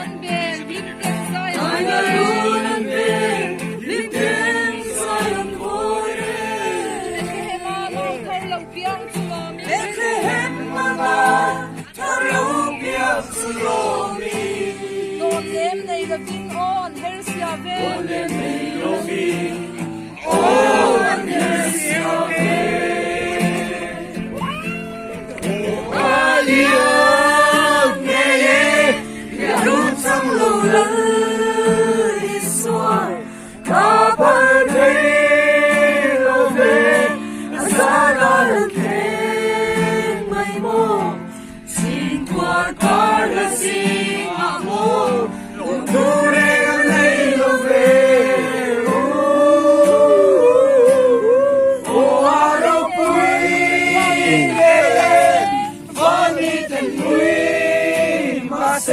Hãy subscribe cho kênh Ghiền Mì Gõ để không bỏ lỡ